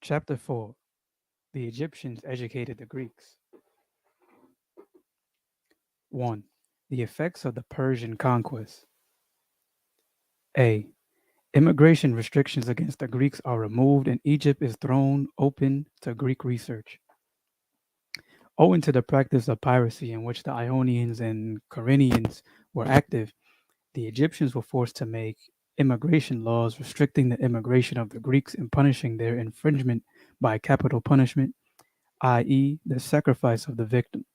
Chapter 4. The Egyptians Educated the Greeks. 1. The Effects of the Persian Conquest. A. Immigration restrictions against the Greeks are removed and Egypt is thrown open to Greek research. Owing to the practice of piracy in which the Ionians and Corinthians were active, the Egyptians were forced to make immigration laws restricting the immigration of the Greeks and punishing their infringement by capital punishment, i.e., the sacrifice of the victim.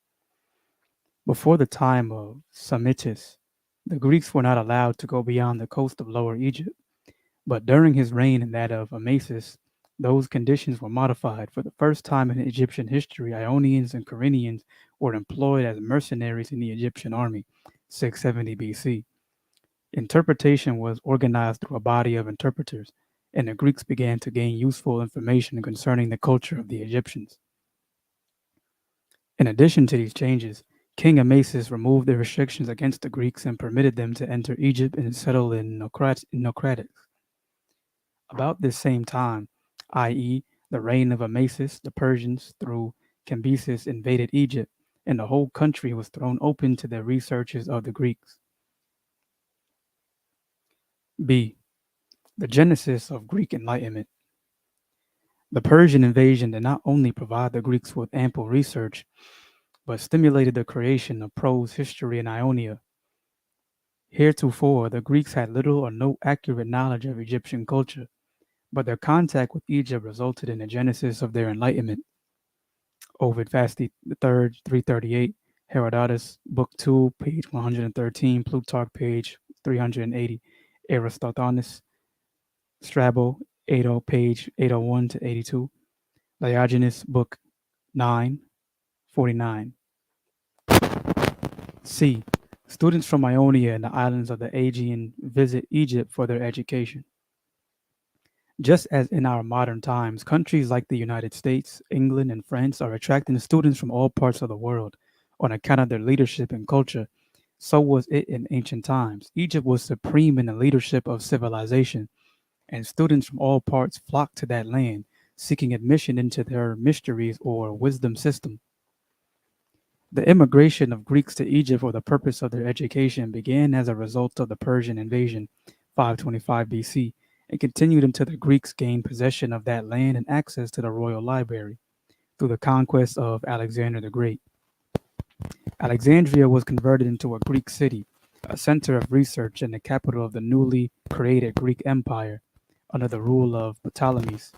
Before the time of Psammetichus, the Greeks were not allowed to go beyond the coast of Lower Egypt, but during his reign and that of Amasis, those conditions were modified. For the first time in Egyptian history, Ionians and Corinthians were employed as mercenaries in the Egyptian army, 670 BC. Interpretation was organized through a body of interpreters, and the Greeks began to gain useful information concerning the culture of the Egyptians. In addition to these changes, King Amasis removed the restrictions against the Greeks and permitted them to enter Egypt and settle in Naucratis. About this same time, i.e., the reign of Amasis, the Persians, through Cambyses, invaded Egypt, and the whole country was thrown open to the researches of the Greeks. B. The genesis of Greek Enlightenment. The Persian invasion did not only provide the Greeks with ample research, but stimulated the creation of prose history in Ionia. Heretofore, the Greeks had little or no accurate knowledge of Egyptian culture, but their contact with Egypt resulted in the genesis of their enlightenment. Ovid Fasti III, 338, Herodotus, Book 2, page 113, Plutarch, page 380, Aristophanes, Strabo, 80, page 801 to 82, Diogenes, Book 9, 49. C. Students from Ionia and the islands of the Aegean visit Egypt for their education. Just as in our modern times, countries like the United States, England, and France are attracting students from all parts of the world on account of their leadership and culture, so was it in ancient times. Egypt was supreme in the leadership of civilization, and students from all parts flocked to that land, seeking admission into their mysteries or wisdom system. The immigration of Greeks to Egypt for the purpose of their education began as a result of the Persian invasion, 525 BC, and continued until the Greeks gained possession of that land and access to the royal library through the conquest of Alexander the Great. Alexandria was converted into a Greek city, a center of research and the capital of the newly created Greek Empire under the rule of Ptolemies.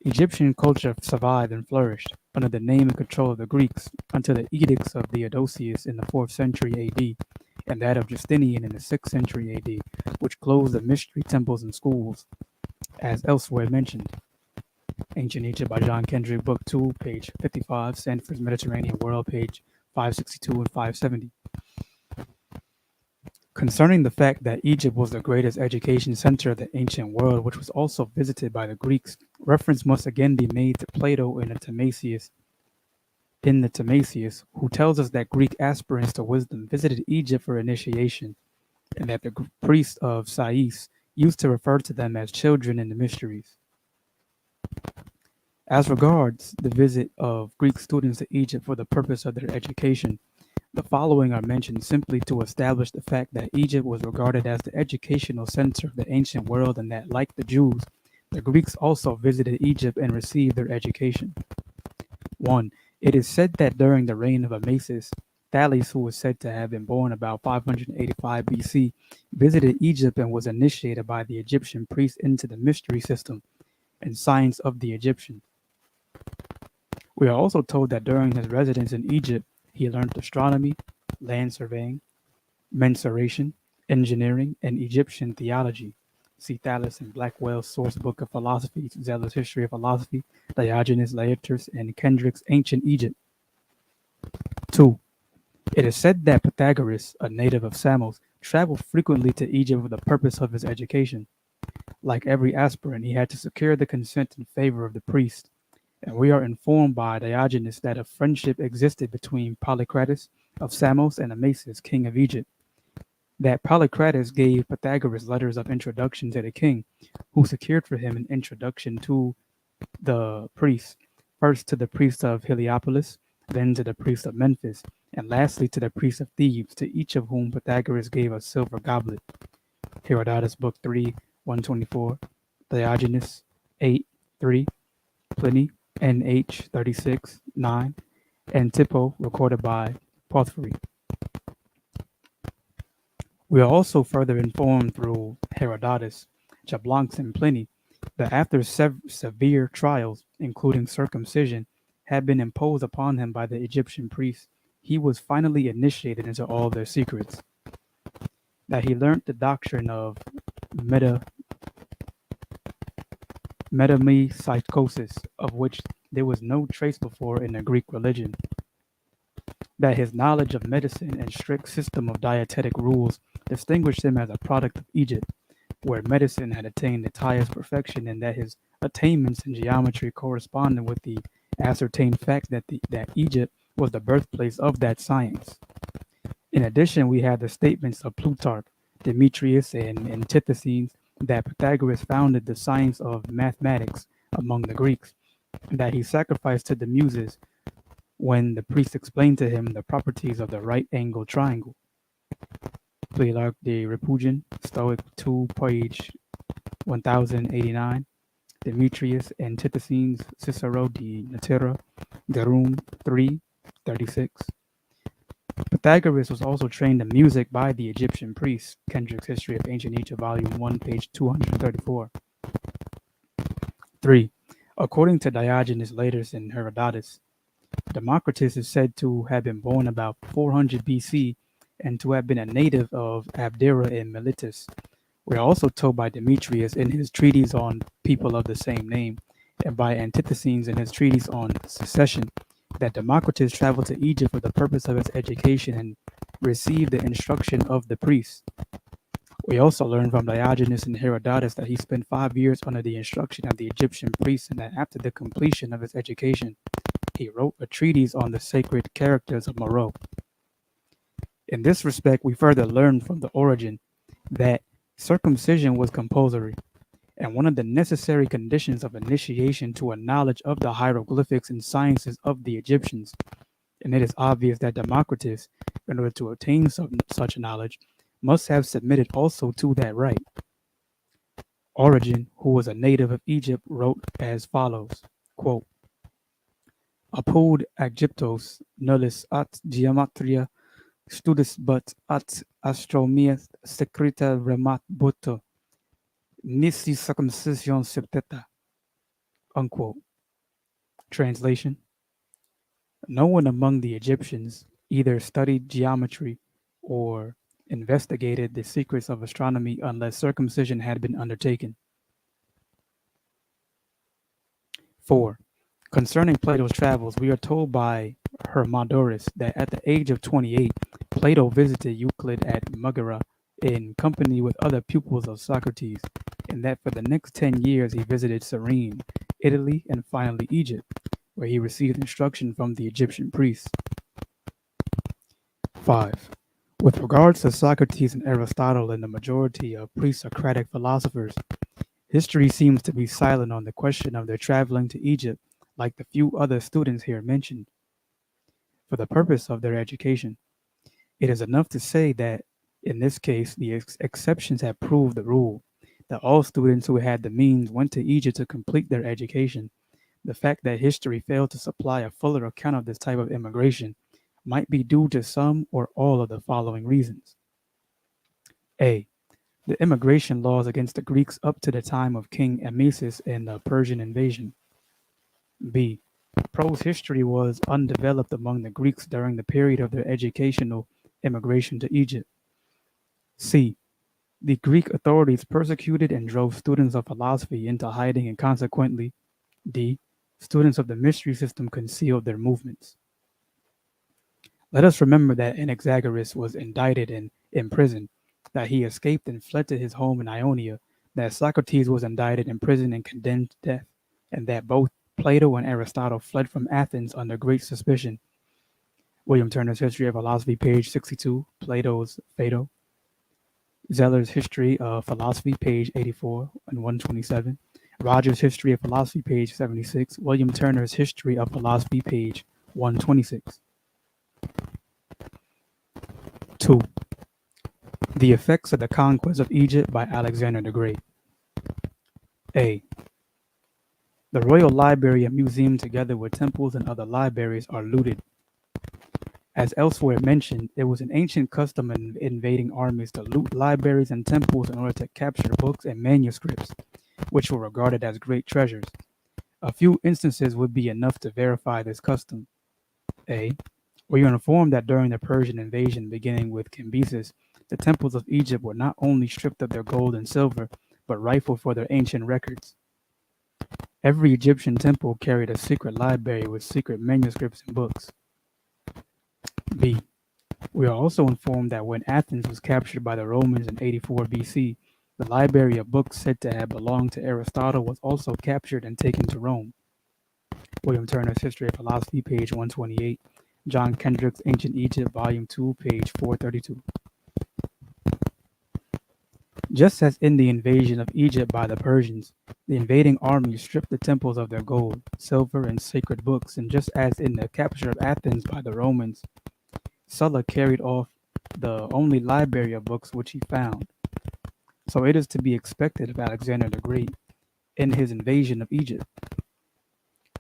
Egyptian culture survived and flourished under the name and control of the Greeks until the edicts of Theodosius in the 4th century AD and that of Justinian in the 6th century AD, which closed the mystery temples and schools, as elsewhere mentioned. Ancient Egypt by John Kendrick, Book 2, page 55, Sanford's Mediterranean World, page 562 and 570. Concerning the fact that Egypt was the greatest education center of the ancient world, which was also visited by the Greeks, reference must again be made to Plato in the Timasius, who tells us that Greek aspirants to wisdom visited Egypt for initiation, and that the priests of Sais used to refer to them as children in the mysteries. As regards the visit of Greek students to Egypt for the purpose of their education, the following are mentioned simply to establish the fact that Egypt was regarded as the educational center of the ancient world and that, like the Jews, the Greeks also visited Egypt and received their education. 1. It is said that during the reign of Amasis, Thales, who was said to have been born about 585 BC, visited Egypt and was initiated by the Egyptian priests into the mystery system and science of the Egyptians. We are also told that during his residence in Egypt, he learned astronomy, land surveying, mensuration, engineering, and Egyptian theology. See Thales in Blackwell's Source Book of Philosophy, Zealous History of Philosophy, Diogenes Laertius, and Kendrick's Ancient Egypt. 2. It is said that Pythagoras, a native of Samos, traveled frequently to Egypt for the purpose of his education. Like every aspirant, he had to secure the consent and favor of the priest, and we are informed by Diogenes that a friendship existed between Polycrates of Samos and Amasis, king of Egypt. That Polycrates gave Pythagoras letters of introduction to the king, who secured for him an introduction to the priests, first to the priest of Heliopolis, then to the priest of Memphis, and lastly to the priest of Thebes, to each of whom Pythagoras gave a silver goblet. Herodotus, Book 3, 124, Diogenes 8, 3, Pliny, NH 36, 9, and Tippo, recorded by Porphyry. We are also further informed through Herodotus, Jablonks, and Pliny that after severe trials, including circumcision, had been imposed upon him by the Egyptian priests, he was finally initiated into all their secrets. That he learnt the doctrine of metempsychosis, of which there was no trace before in the Greek religion. That his knowledge of medicine and strict system of dietetic rules distinguished him as a product of Egypt, where medicine had attained its highest perfection, and that his attainments in geometry corresponded with the ascertained fact that Egypt was the birthplace of that science. In addition, we have the statements of Plutarch, Demetrius, and Antithenes that Pythagoras founded the science of mathematics among the Greeks, and that he sacrificed to the Muses when the priest explained to him the properties of the right-angled triangle. Plutarch de Repugian, Stoic 2, page 1089. Demetrius, Antithenes, Cicero de Natera, Gerum 3, 36. Pythagoras was also trained in music by the Egyptian priests. Kendrick's History of Ancient Egypt, Volume 1, page 234. 3. According to Diogenes Laertius and Herodotus, Democritus is said to have been born about 400 BC and to have been a native of Abdera in Miletus. We are also told by Demetrius in his treatise on people of the same name, and by Antithenes in his treatise on secession, that Democritus traveled to Egypt for the purpose of his education and received the instruction of the priests. We also learn from Diogenes and Herodotus that he spent 5 years under the instruction of the Egyptian priests, and that after the completion of his education, he wrote a treatise on the sacred characters of Moreau. In this respect, we further learn from the origin that circumcision was compulsory, and one of the necessary conditions of initiation to a knowledge of the hieroglyphics and sciences of the Egyptians. And it is obvious that Democritus, in order to obtain such knowledge, must have submitted also to that rite. Origen, who was a native of Egypt, wrote as follows, quote, Apud Egyptos nullis at geometria studis but at astronomia secreta remat buto nisi circumcision septeta. Unquote. Translation: no one among the Egyptians either studied geometry or investigated the secrets of astronomy unless circumcision had been undertaken. 4. Concerning Plato's travels, we are told by Hermodorus that at the age of 28, Plato visited Euclid at Megara in company with other pupils of Socrates, and that for the next 10 years he visited Cyrene, Italy, and finally Egypt, where he received instruction from the Egyptian priests. 5. With regards to Socrates and Aristotle and the majority of pre-Socratic philosophers, history seems to be silent on the question of their traveling to Egypt, like the few other students here mentioned, for the purpose of their education. It is enough to say that, in this case, the exceptions have proved the rule, that all students who had the means went to Egypt to complete their education. The fact that history failed to supply a fuller account of this type of immigration might be due to some or all of the following reasons. A. The immigration laws against the Greeks up to the time of King Amasis and the Persian invasion. B. Prose history was undeveloped among the Greeks during the period of their educational immigration to Egypt. C. The Greek authorities persecuted and drove students of philosophy into hiding, and consequently, D. Students of the mystery system concealed their movements. Let us remember that Anaxagoras was indicted and imprisoned, that he escaped and fled to his home in Ionia, that Socrates was indicted, imprisoned, and condemned to death, and that both Plato and Aristotle fled from Athens under great suspicion. William Turner's History of Philosophy, page 62, Plato's Phaedo. Zeller's History of Philosophy, page 84 and 127. Rogers' History of Philosophy, page 76. William Turner's History of Philosophy, page 126. 2. The Effects of the Conquest of Egypt by Alexander the Great. A. The Royal Library and Museum, together with temples and other libraries, are looted. As elsewhere mentioned, it was an ancient custom in invading armies to loot libraries and temples in order to capture books and manuscripts, which were regarded as great treasures. A few instances would be enough to verify this custom. A. We are informed that during the Persian invasion beginning with Cambyses, the temples of Egypt were not only stripped of their gold and silver, but rifled for their ancient records. Every Egyptian temple carried a secret library with secret manuscripts and books. B. We are also informed that when Athens was captured by the Romans in 84 BC, the library of books said to have belonged to Aristotle was also captured and taken to Rome. William Turner's History of Philosophy, page 128. John Kendrick's Ancient Egypt, volume 2, page 432. Just as in the invasion of Egypt by the Persians, the invading armies stripped the temples of their gold, silver, and sacred books, and just as in the capture of Athens by the Romans, Sulla carried off the only library of books which he found. So it is to be expected of Alexander the Great in his invasion of Egypt.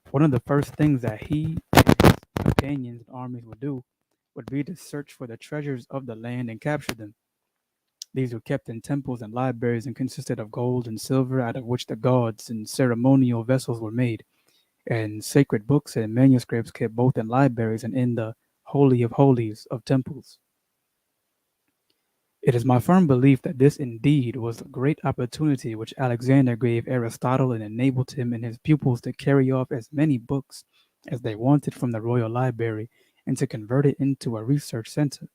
One of the first things that he and his companions and armies would do would be to search for the treasures of the land and capture them. These were kept in temples and libraries and consisted of gold and silver out of which the gods and ceremonial vessels were made, and sacred books and manuscripts kept both in libraries and in the Holy of Holies of temples. It is my firm belief that this indeed was the great opportunity which Alexander gave Aristotle and enabled him and his pupils to carry off as many books as they wanted from the royal library and to convert it into a research center.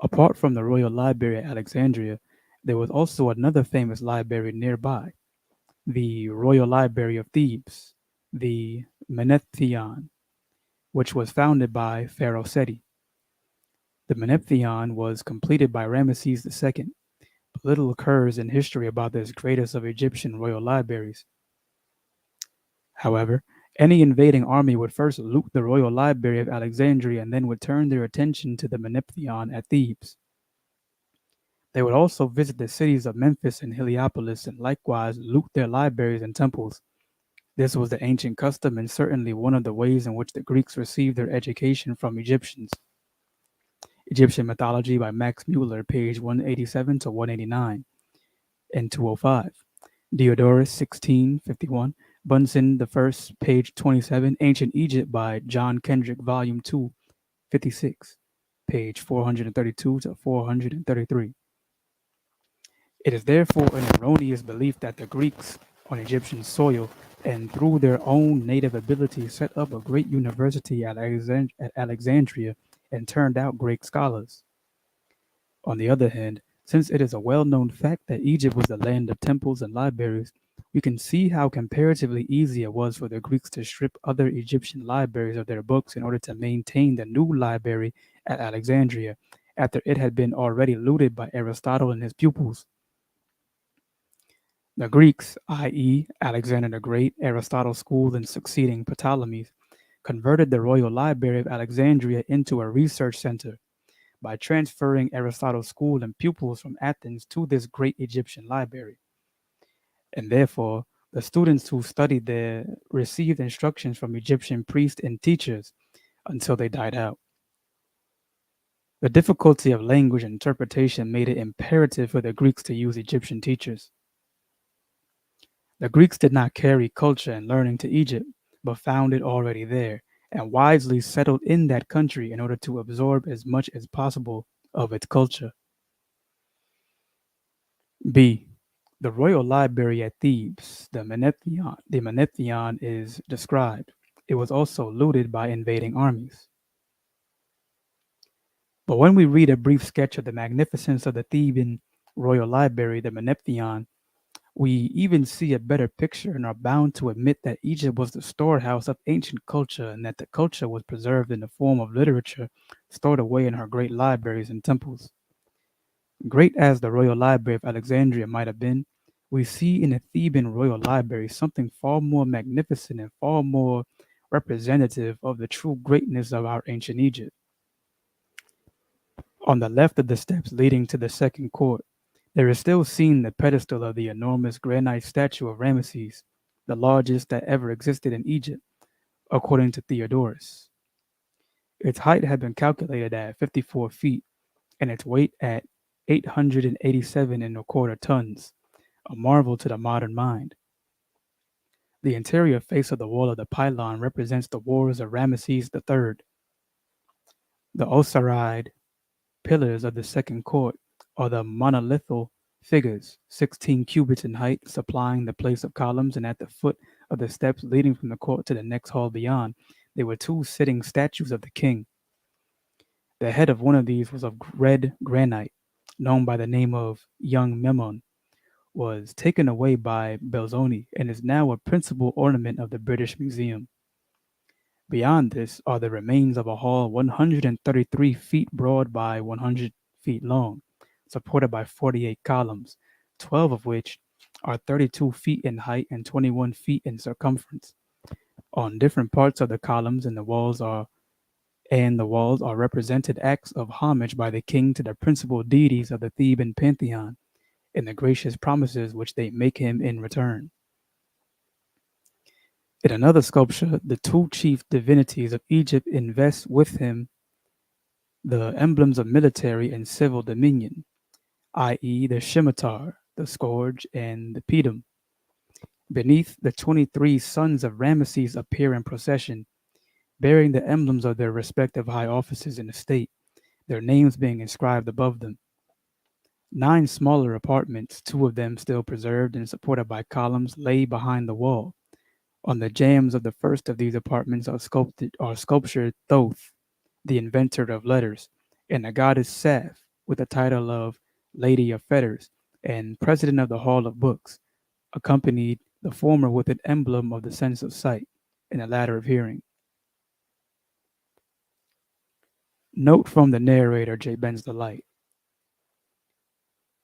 Apart from the royal library at Alexandria, there was also another famous library nearby, the Royal Library of Thebes, the Menetheion, which was founded by Pharaoh Seti. The Menetheion was completed by Ramesses II. But little occurs in history about this greatest of Egyptian royal libraries. However, any invading army would first loot the royal library of Alexandria and then would turn their attention to the Menetheion at Thebes. They would also visit the cities of Memphis and Heliopolis and likewise loot their libraries and temples. This was the ancient custom and certainly one of the ways in which the Greeks received their education from Egyptians. Egyptian Mythology by Max Mueller, page 187 to 189 and 205. Diodorus, 1651. Bunsen the First, page 27. Ancient Egypt by John Kendrick, volume 2, 56, page 432 to 433. It is therefore an erroneous belief that the Greeks on Egyptian soil and through their own native ability set up a great university at Alexandria and turned out great scholars. On the other hand, since it is a well-known fact that Egypt was the land of temples and libraries, we can see how comparatively easy it was for the Greeks to strip other Egyptian libraries of their books in order to maintain the new library at Alexandria, after it had been already looted by Aristotle and his pupils. The Greeks, i.e., Alexander the Great, Aristotle's school, and succeeding Ptolemies, converted the Royal Library of Alexandria into a research center by transferring Aristotle's school and pupils from Athens to this great Egyptian library. And therefore, the students who studied there received instructions from Egyptian priests and teachers until they died out. The difficulty of language and interpretation made it imperative for the Greeks to use Egyptian teachers. The Greeks did not carry culture and learning to Egypt, but found it already there, and wisely settled in that country in order to absorb as much as possible of its culture. B. The royal library at Thebes, the Menetheion is described. It was also looted by invading armies. But when we read a brief sketch of the magnificence of the Theban royal library, the Menetheion, we even see a better picture and are bound to admit that Egypt was the storehouse of ancient culture and that the culture was preserved in the form of literature stored away in her great libraries and temples. Great as the Royal Library of Alexandria might have been, we see in the Theban royal library something far more magnificent and far more representative of the true greatness of our ancient Egypt. On the left of the steps leading to the second court, there is still seen the pedestal of the enormous granite statue of Ramesses, the largest that ever existed in Egypt, according to Theodorus. Its height had been calculated at 54 feet and its weight at 887 and a quarter tons, a marvel to the modern mind. The interior face of the wall of the pylon represents the wars of Ramesses III. The Osirid pillars of the second court are the monolithal figures, 16 cubits in height, supplying the place of columns, and at the foot of the steps leading from the court to the next hall beyond, there were two sitting statues of the king. The head of one of these was of red granite, known by the name of Young Memnon, was taken away by Belzoni and is now a principal ornament of the British Museum. Beyond this are the remains of a hall 133 feet broad by 100 feet long, supported by 48 columns, 12 of which are 32 feet in height and 21 feet in circumference. On different parts of the columns and the walls are represented acts of homage by the king to the principal deities of the Theban pantheon and the gracious promises which they make him in return. In another sculpture, the two chief divinities of Egypt invest with him the emblems of military and civil dominion, i.e., the scimitar, the scourge, and the pedum. Beneath, the 23 sons of Ramesses appear in procession, bearing the emblems of their respective high offices in the state, their names being inscribed above them. 9 smaller apartments, 2 of them still preserved and supported by columns, lay behind the wall. On the jambs of the first of these apartments are sculptured Thoth, the inventor of letters, and the goddess Saf, with the title of Lady of Fetters and President of the Hall of Books, accompanied the former with an emblem of the sense of sight, and the latter of hearing. Note from the narrator JBenzDaLight.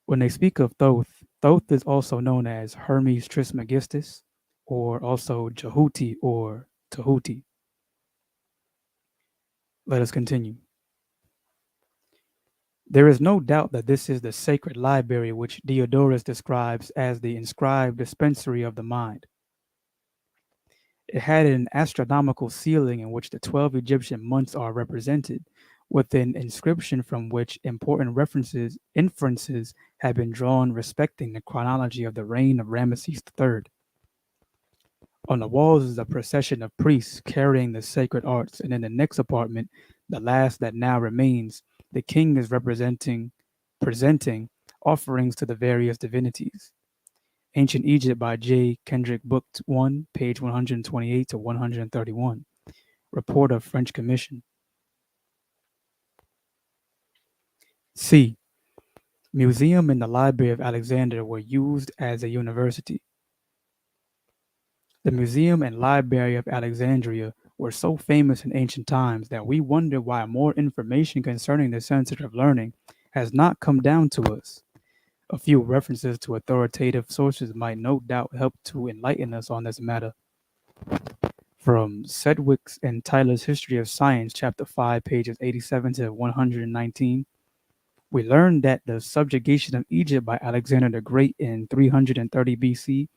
When they speak of Thoth, Thoth is also known as Hermes Trismegistus, or also Jehuti or Tahuti. Let us continue. There is no doubt that this is the sacred library which Diodorus describes as the inscribed dispensary of the mind. It had an astronomical ceiling in which the 12 Egyptian months are represented, with an inscription from which important inferences have been drawn respecting the chronology of the reign of Ramesses III. On the walls is a procession of priests carrying the sacred arts, and in the next apartment, the last that now remains, the king is presenting offerings to the various divinities. Ancient Egypt by J. Kendrick, Book 1, page 128 to 131. Report of French Commission. C. Museum and the Library of Alexander were used as a university. The Museum and Library of Alexandria were so famous in ancient times that we wonder why more information concerning the center of learning has not come down to us. A few references to authoritative sources might no doubt help to enlighten us on this matter. From Sedgwick's and Tyler's History of Science, Chapter 5, pages 87 to 119, we learn that the subjugation of Egypt by Alexander the Great in 330 BC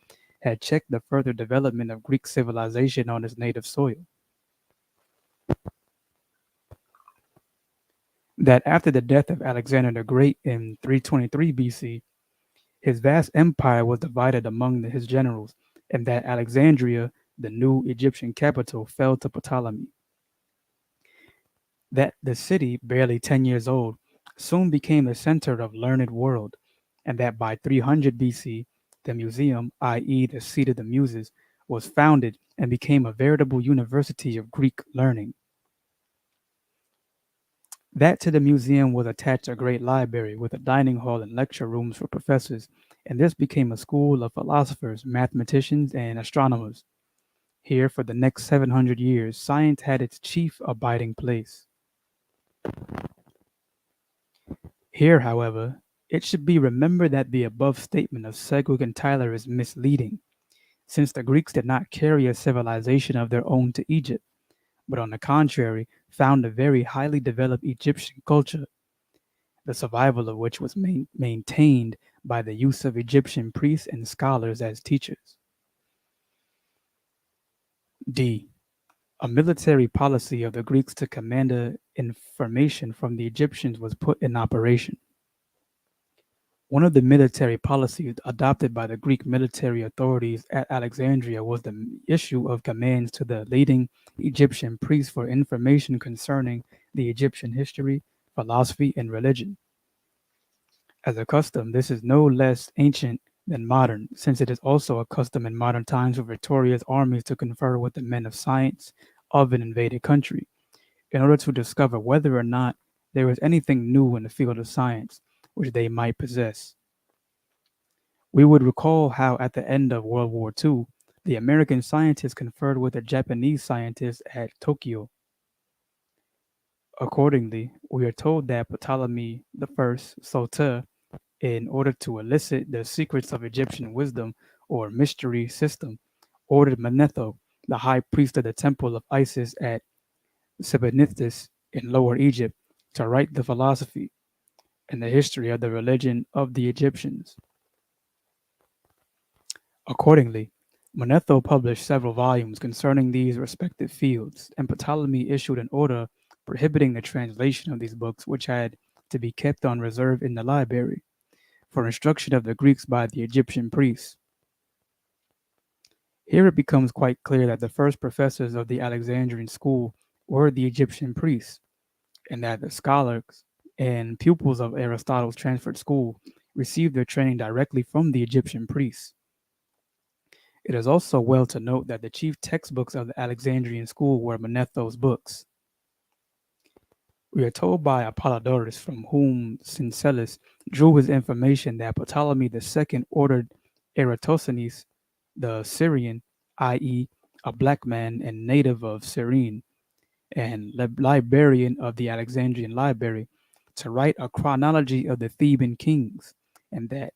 had checked the further development of Greek civilization on its native soil. That after the death of Alexander the Great in 323 BC, his vast empire was divided among his generals, and that Alexandria, the new Egyptian capital, fell to Ptolemy. That the city, barely 10 years old, soon became the center of learned world, and that by 300 BC, the museum, i.e., the seat of the Muses, was founded and became a veritable university of Greek learning. That to the museum was attached a great library with a dining hall and lecture rooms for professors, and this became a school of philosophers, mathematicians, and astronomers. Here, for the next 700 years, science had its chief abiding place. Here, however, It should be remembered that the above statement of Sedgwick and Tyler is misleading, since the Greeks did not carry a civilization of their own to Egypt, but on the contrary, found a very highly developed Egyptian culture, the survival of which was maintained by the use of Egyptian priests and scholars as teachers. D. A military policy of the Greeks to command information from the Egyptians was put in operation. One of the military policies adopted by the Greek military authorities at Alexandria was the issue of commands to the leading Egyptian priests for information concerning the Egyptian history, philosophy, and religion. As a custom, this is no less ancient than modern, since it is also a custom in modern times for victorious armies to confer with the men of science of an invaded country, in order to discover whether or not there is anything new in the field of science which they might possess. We would recall how at the end of World War II, the American scientists conferred with the Japanese scientists at Tokyo. Accordingly, we are told that Ptolemy I Soter, in order to elicit the secrets of Egyptian wisdom or mystery system, ordered Manetho, the high priest of the temple of Isis at Sebennythus in Lower Egypt, to write the philosophy and the history of the religion of the Egyptians. Accordingly, Manetho published several volumes concerning these respective fields, and Ptolemy issued an order prohibiting the translation of these books, which had to be kept on reserve in the library, for instruction of the Greeks by the Egyptian priests. Here it becomes quite clear that the first professors of the Alexandrian school were the Egyptian priests, and that the scholars and pupils of Aristotle's transferred school received their training directly from the Egyptian priests. It is also well to note that the chief textbooks of the Alexandrian school were Manetho's books. We are told by Apollodorus, from whom Syncellus drew his information, that Ptolemy II ordered Eratosthenes, the Syrian, i.e., a black man and native of Cyrene, and librarian of the Alexandrian Library, to write a chronology of the Theban kings, and that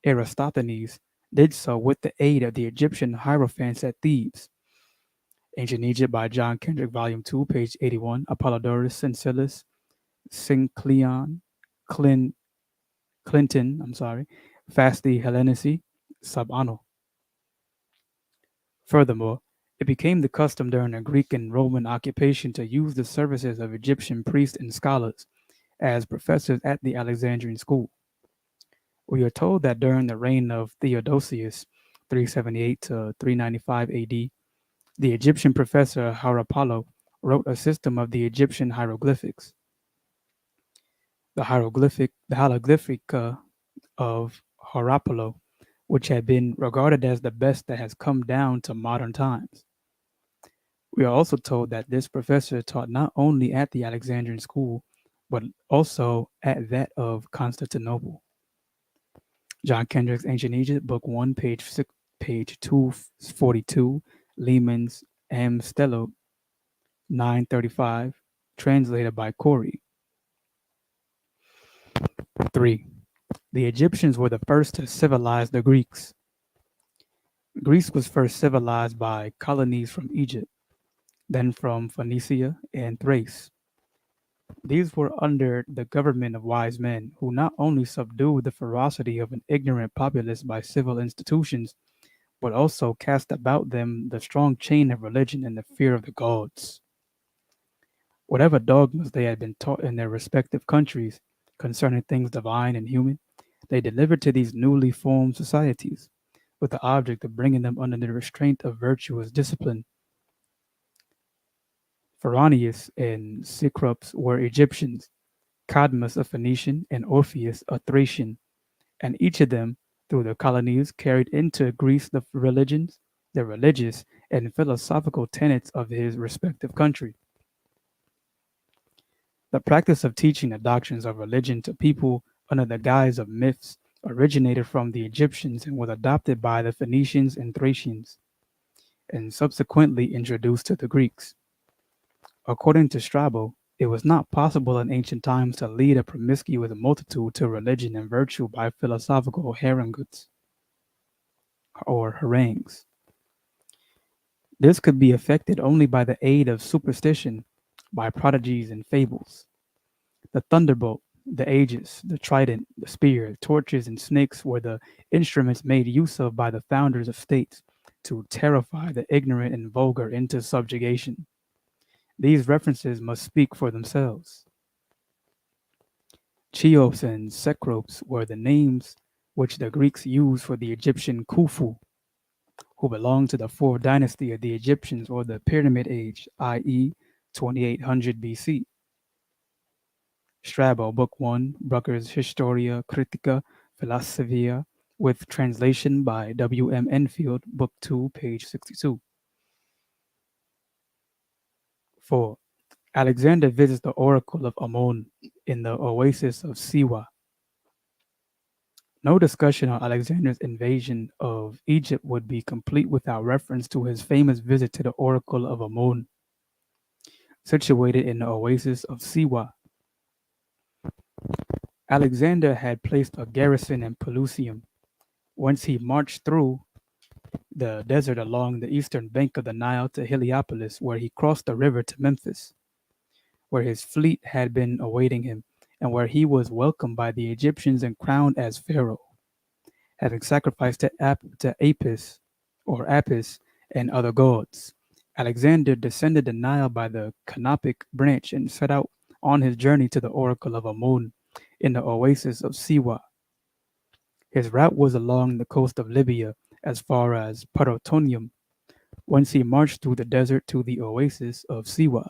Eratosthenes did so with the aid of the Egyptian hierophants at Thebes. Ancient Egypt by John Kendrick, Volume 2, page 81, Apollodorus, Syncellus, Syncleon, Clinton, Fasti Hellenisi, sub anno. Furthermore, it became the custom during the Greek and Roman occupation to use the services of Egyptian priests and scholars as professors at the Alexandrian school. We are told that during the reign of Theodosius, 378 to 395 AD, the Egyptian professor Harapalo wrote a system of the Egyptian hieroglyphics. The hieroglyphica of Harapalo, which had been regarded as the best that has come down to modern times. We are also told that this professor taught not only at the Alexandrian school, but also at that of Constantinople. John Kendrick's Ancient Egypt, Book 1, page 242, Lehman's Amstello, 935, translated by Corey. 3. The Egyptians were the first to civilize the Greeks. Greece was first civilized by colonies from Egypt, then from Phoenicia and Thrace. These were under the government of wise men, who not only subdued the ferocity of an ignorant populace by civil institutions, but also cast about them the strong chain of religion and the fear of the gods. Whatever dogmas they had been taught in their respective countries concerning things divine and human, they delivered to these newly formed societies, with the object of bringing them under the restraint of virtuous discipline. Pharonius and Cecrops were Egyptians, Cadmus a Phoenician, and Orpheus a Thracian, and each of them, through their colonies, carried into Greece the religious and philosophical tenets of his respective country. The practice of teaching the doctrines of religion to people under the guise of myths originated from the Egyptians and was adopted by the Phoenicians and Thracians, and subsequently introduced to the Greeks. According to Strabo, It was not possible in ancient times to lead a promiscuous multitude to religion and virtue by philosophical harangues or harangues. This could be effected only by the aid of superstition, by prodigies and fables. The thunderbolt, the aegis, the trident, the spear, torches, and snakes were the instruments made use of by the founders of states to terrify the ignorant and vulgar into subjugation. These references must speak for themselves. Cheops and Cecropes were the names which the Greeks used for the Egyptian Khufu, who belonged to the fourth dynasty of the Egyptians or the Pyramid Age, i.e., 2800 BC. Strabo, Book 1, Brucker's Historia Critica Philosophia, with translation by W. M. Enfield, Book 2, page 62. 4. Alexander visits the oracle of Ammon in the oasis of Siwa. No discussion on Alexander's invasion of Egypt would be complete without reference to his famous visit to the oracle of Ammon, situated in the oasis of Siwa. Alexander had placed a garrison in Pelusium, whence he marched through the desert along the eastern bank of the Nile to Heliopolis, where he crossed the river to Memphis, where his fleet had been awaiting him, and where he was welcomed by the Egyptians and crowned as pharaoh. Having sacrificed to Apis or Apis and other gods, Alexander descended the Nile by the Canopic branch and set out on his journey to the oracle of Ammon in the oasis of Siwa. His route was along the coast of Libya as far as Parotonium, whence he marched through the desert to the oasis of Siwa.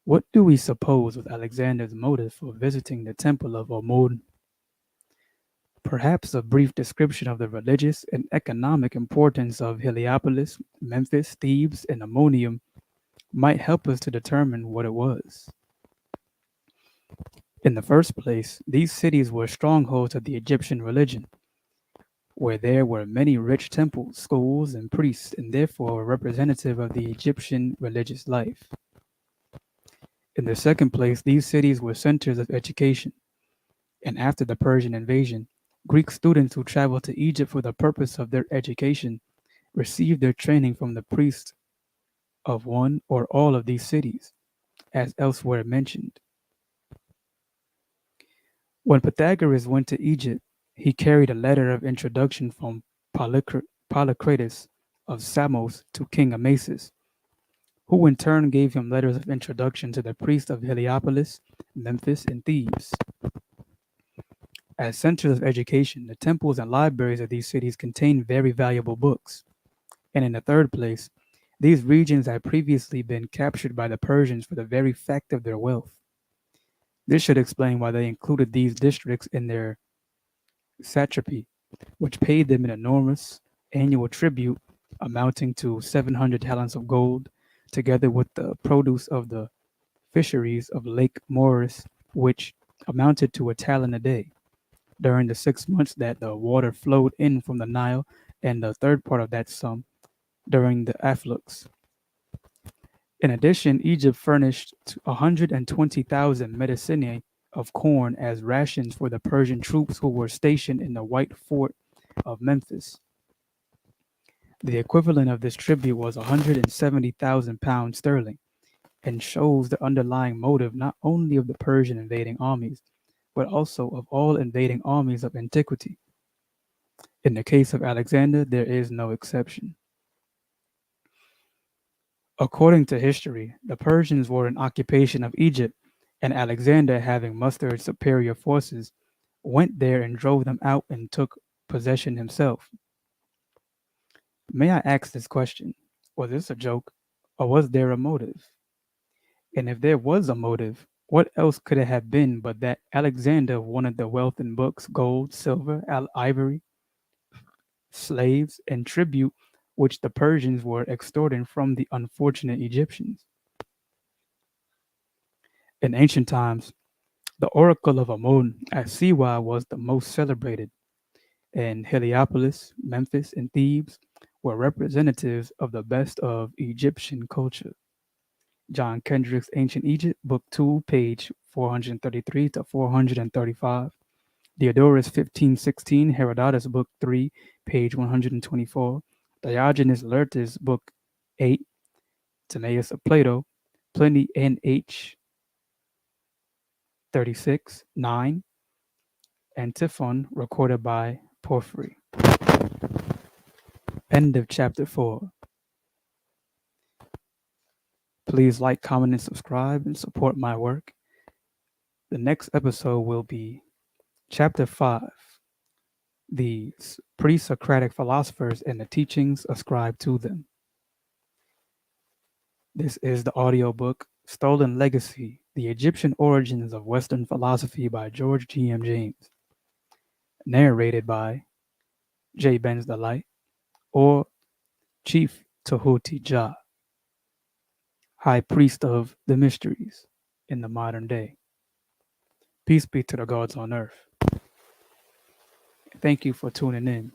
What do we suppose was Alexander's motive for visiting the temple of Ammon? Perhaps a brief description of the religious and economic importance of Heliopolis, Memphis, Thebes, and Ammonium might help us to determine what it was. In the first place, these cities were strongholds of the Egyptian religion, where there were many rich temples, schools, and priests, and therefore were representative of the Egyptian religious life. In the second place, these cities were centers of education, and after the Persian invasion, Greek students who traveled to Egypt for the purpose of their education received their training from the priests of one or all of these cities, as elsewhere mentioned. When Pythagoras went to Egypt, he carried a letter of introduction from Polycrates of Samos to King Amasis, who in turn gave him letters of introduction to the priests of Heliopolis, Memphis, and Thebes. As centers of education, the temples and libraries of these cities contained very valuable books. And in the third place, these regions had previously been captured by the Persians for the very fact of their wealth. This should explain why they included these districts in their satrapy, which paid them an enormous annual tribute amounting to 700 talents of gold, together with the produce of the fisheries of Lake Moeris, which amounted to a talent a day, during the 6 months that the water flowed in from the Nile, and the third part of that sum during the afflux. In addition, Egypt furnished 120,000 medicinae of corn as rations for the Persian troops who were stationed in the White Fort of Memphis. The equivalent of this tribute was 170,000 pounds sterling, and shows the underlying motive not only of the Persian invading armies, but also of all invading armies of antiquity. In the case of Alexander, there is no exception. According to history, the Persians were in occupation of Egypt, and Alexander, having mustered superior forces, went there and drove them out and took possession himself. May I ask this question? Was this a joke, or was there a motive? And if there was a motive, what else could it have been but that Alexander wanted the wealth in books, gold, silver, ivory, slaves, and tribute which the Persians were extorting from the unfortunate Egyptians? In ancient times, the oracle of Ammon at Siwa was the most celebrated, and Heliopolis, Memphis, and Thebes were representatives of the best of Egyptian culture. John Kendrick's Ancient Egypt, Book 2, page 433 to 435. Diodorus 1516, Herodotus, Book 3, page 124. Diogenes Laertius, Book 8, Timaeus of Plato, Pliny N.H. 36, 9, Antiphon, recorded by Porphyry. End of chapter 4. Please like, comment, and subscribe and support my work. The next episode will be chapter 5, the pre-Socratic philosophers and the teachings ascribed to them. This is the audiobook Stolen Legacy, The Egyptian Origins of Western Philosophy by George G.M. James. Narrated by JBenzDaLight or Chief Tahuti Jah, High Priest of the Mysteries in the modern day. Peace be to the gods on earth. Thank you for tuning in.